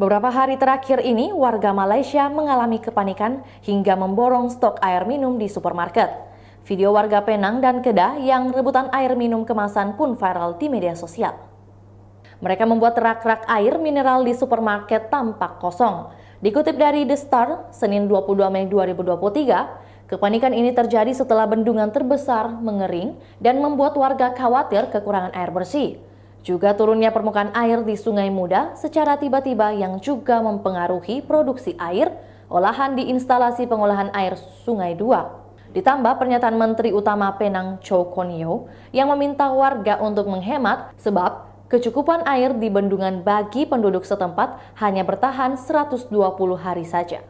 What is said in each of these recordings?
Beberapa hari terakhir ini, warga Malaysia mengalami kepanikan hingga memborong stok air minum di supermarket. Video warga Penang dan Kedah yang rebutan air minum kemasan pun viral di media sosial. Mereka membuat rak-rak air mineral di supermarket tampak kosong. Dikutip dari The Star, Senin 22 Mei 2023, kepanikan ini terjadi setelah bendungan terbesar mengering dan membuat warga khawatir kekurangan air bersih. Juga turunnya permukaan air di Sungai Muda secara tiba-tiba yang juga mempengaruhi produksi air olahan di instalasi pengolahan air Sungai Dua. Ditambah pernyataan Menteri Utama Penang Chow Kon Yeow yang meminta warga untuk menghemat sebab kecukupan air di bendungan bagi penduduk setempat hanya bertahan 120 hari saja.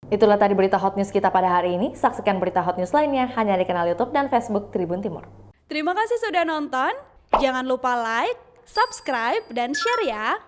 Itulah tadi berita hot news kita pada hari ini. Saksikan berita hot news lainnya hanya di kanal YouTube dan Facebook Tribun Timur. Terima kasih sudah nonton. Jangan lupa like, subscribe, dan share ya.